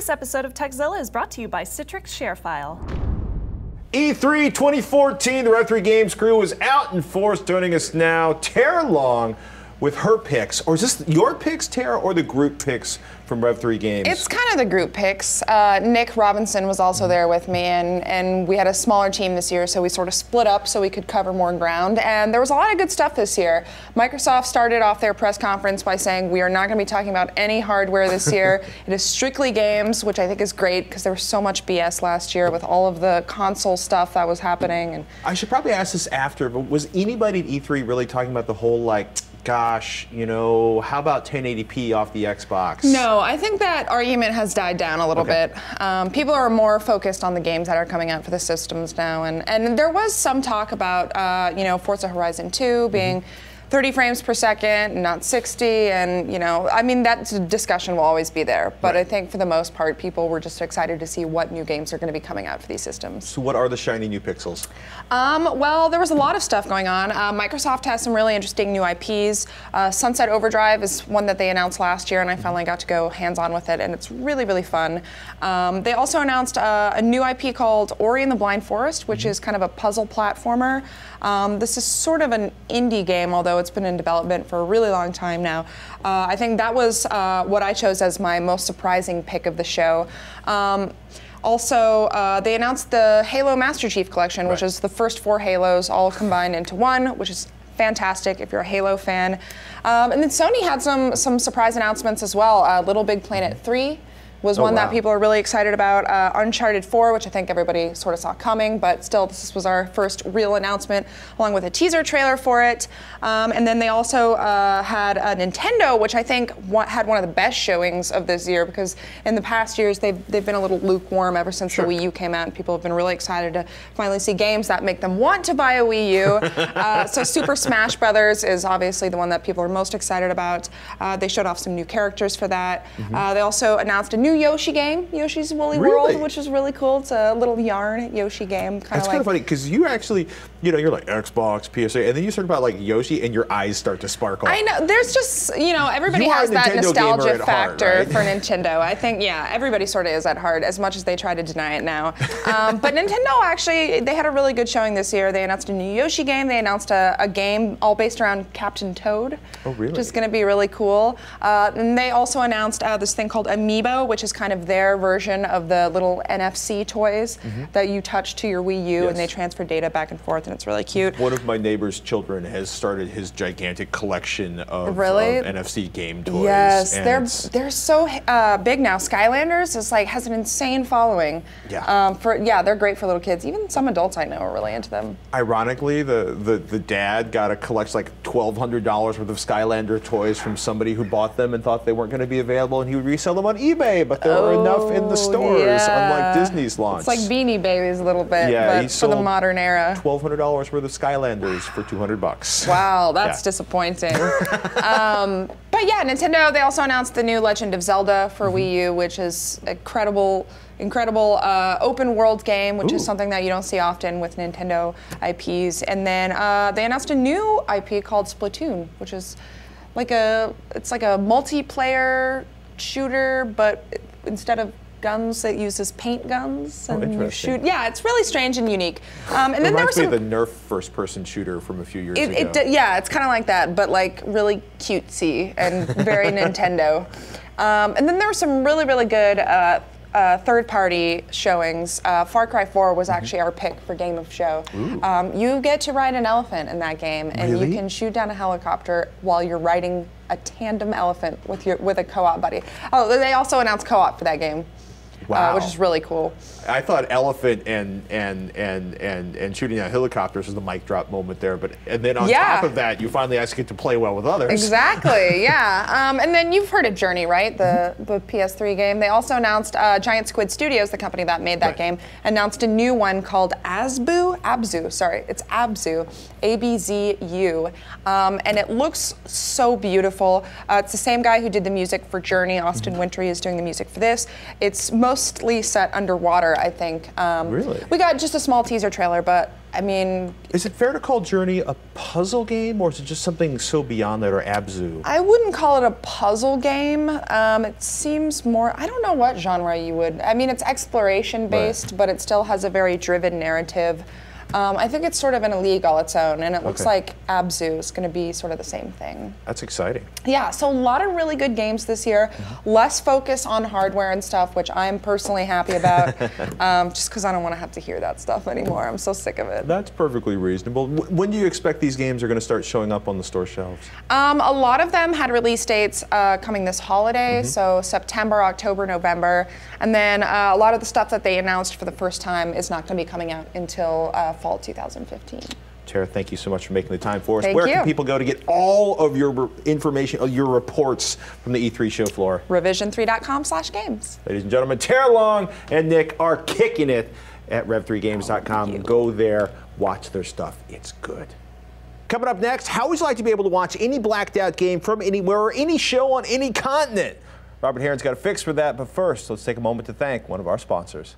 This episode of Techzilla is brought to you by Citrix ShareFile. E3 2014, the Rev3Games crew is out in force. Joining us now, Tara Long with her picks. Or is this your picks, Tara, or the group picks from Rev3Games? It's kind of the group picks. Nick Robinson was also there with me, and we had a smaller team this year, so we sort of split up so we could cover more ground. And there was a lot of good stuff this year. Microsoft started off their press conference by saying, we are not going to be talking about any hardware this year. It is strictly games, which I think is great, because there was so much BS last year with all of the console stuff that was happening. And I should probably ask this after, but was anybody at E3 really talking about the whole, like, gosh, you know, how about 1080p off the Xbox? No, I think that argument has died down a little bit. People are more focused on the games that are coming out for the systems now, and there was some talk about, you know, Forza Horizon 2 being 30 frames per second, not 60, and, you know, I mean, that discussion will always be there, but I think for the most part, people were just excited to see what new games are going to be coming out for these systems. So what are the shiny new pixels? Well, there was a lot of stuff going on. Microsoft has some really interesting new IPs. Sunset Overdrive is one that they announced last year, and I finally got to go hands-on with it, and it's really, really fun. They also announced a new IP called Orion the Blind Forest, which is kind of a puzzle platformer. This is sort of an indie game, although it's been in development for a really long time now. I think that was what I chose as my most surprising pick of the show. Also, they announced the Halo Master Chief Collection, which is the first 4 Halos all combined into one, which is fantastic if you're a Halo fan. And then Sony had some surprise announcements as well. Little Big Planet 3 was one that people are really excited about. Uncharted 4, which I think everybody sort of saw coming, but still this was our first real announcement, along with a teaser trailer for it. And then they also had a Nintendo, which I think had one of the best showings of this year, because in the past years they've been a little lukewarm ever since the Wii U came out, and people have been really excited to finally see games that make them want to buy a Wii U. So Super Smash Brothers is obviously the one that people are most excited about. They showed off some new characters for that. They also announced a new Yoshi game, Yoshi's Woolly World, which is really cool. It's a little yarn Yoshi game. That's kind of funny, because you actually, you know, you're like Xbox, PSA, and then you talk about like Yoshi and your eyes start to sparkle. I know, there's just, you know, everybody has that nostalgia factor for Nintendo. I think, yeah, everybody sort of is at heart, as much as they try to deny it now. But Nintendo actually, they had a really good showing this year. They announced a new Yoshi game. They announced a game all based around Captain Toad. Oh, really? Which is going to be really cool. And they also announced this thing called Amiibo, which is kind of their version of the little NFC toys that you touch to your Wii U, and they transfer data back and forth, and it's really cute. One of my neighbor's children has started his gigantic collection of NFC game toys. Yes, they're so big now. Skylanders has an insane following. Yeah. They're great for little kids. Even some adults I know are really into them. Ironically, the dad got to collect like $1,200 worth of Skylander toys from somebody who bought them and thought they weren't going to be available, and he would resell them on eBay, but there were enough in the stores, unlike Disney's launch. It's like Beanie Babies a little bit, but for the modern era. $1,200 worth of Skylanders for $200. Wow, that's disappointing. But yeah, Nintendo, they also announced the new Legend of Zelda for Wii U, which is incredible open world game, which is something that you don't see often with Nintendo IPs. And then they announced a new IP called Splatoon, which is like it's like a multiplayer shooter, but instead of guns, it uses paint guns, and you shoot. Yeah, it's really strange and unique. And then there was the Nerf first-person shooter from a few years ago. Yeah, it's kind of like that, but like really cutesy and very Nintendo. And then there were some really, really good third-party showings. Far Cry 4 was actually our pick for Game of Show. You get to ride an elephant in that game, and you can shoot down a helicopter while you're riding a tandem elephant with a co-op buddy. Oh, they also announced co-op for that game. Wow. Which is really cool. I thought elephant and shooting at helicopters was the mic drop moment there, and then on top of that, you finally actually get to play well with others. Exactly, yeah. And then you've heard of Journey, right? The PS3 game. They also announced Giant Squid Studios, the company that made that game, announced a new one called Abzu. Sorry, it's Abzu, A-B-Z-U, and it looks so beautiful. It's the same guy who did the music for Journey. Austin Wintory is doing the music for this. It's mostly set underwater, I think. Really? We got just a small teaser trailer, but I mean... Is it fair to call Journey a puzzle game, or is it just something so beyond that, or abzu? I wouldn't call it a puzzle game. It seems more, I don't know what genre you would, I mean, it's exploration based, but it still has a very driven narrative. I think it's sort of in a league all its own, and it looks like Abzu is going to be sort of the same thing. That's exciting. Yeah, so a lot of really good games this year. Less focus on hardware and stuff, which I'm personally happy about, just because I don't want to have to hear that stuff anymore. I'm so sick of it. That's perfectly reasonable. When do you expect these games are going to start showing up on the store shelves? A lot of them had release dates coming this holiday, so September, October, November, and then a lot of the stuff that they announced for the first time is not going to be coming out until fall 2015. Tara, thank you so much for making the time for us. Thank Where you. can people go to get all of your information, your reports from the E3 show floor? Revision3.com/games. Ladies and gentlemen, Tara Long and Nick are kicking it at Rev3Games.com. Go there, watch their stuff. It's good. Coming up next, how would you like to be able to watch any blacked out game from anywhere or any show on any continent? Robert Heron's got a fix for that, but first, let's take a moment to thank one of our sponsors.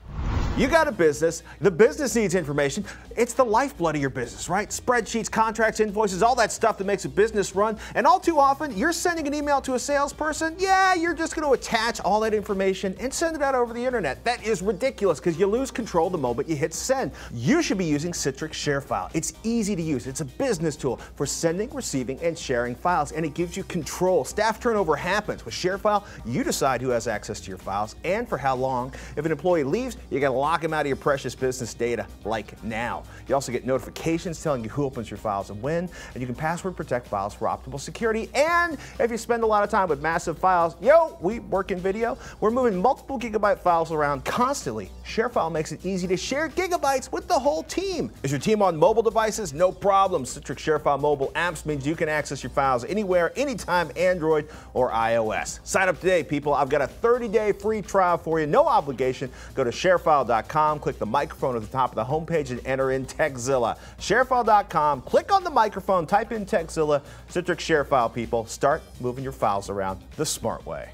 You got a business, the business needs information. It's the lifeblood of your business, right? Spreadsheets, contracts, invoices, all that stuff that makes a business run. And all too often, you're sending an email to a salesperson, yeah, you're just gonna attach all that information and send it out over the internet. That is ridiculous because you lose control the moment you hit send. You should be using Citrix ShareFile. It's easy to use. It's a business tool for sending, receiving, and sharing files, and it gives you control. Staff turnover happens. With ShareFile, you decide who has access to your files and for how long. If an employee leaves, you gotta lock them out of your precious business data like now. You also get notifications telling you who opens your files and when, and you can password protect files for optimal security. And if you spend a lot of time with massive files, we work in video, we're moving multiple gigabyte files around constantly. ShareFile makes it easy to share gigabytes with the whole team. Is your team on mobile devices? No problem. Citrix ShareFile mobile apps means you can access your files anywhere, anytime, Android or iOS. Sign up today, people. I've got a 30-day free trial for you, no obligation. Go to sharefile.com, click the microphone at the top of the homepage and enter in TechZilla. Sharefile.com, click on the microphone, type in TechZilla, Citrix ShareFile, people. Start moving your files around the smart way.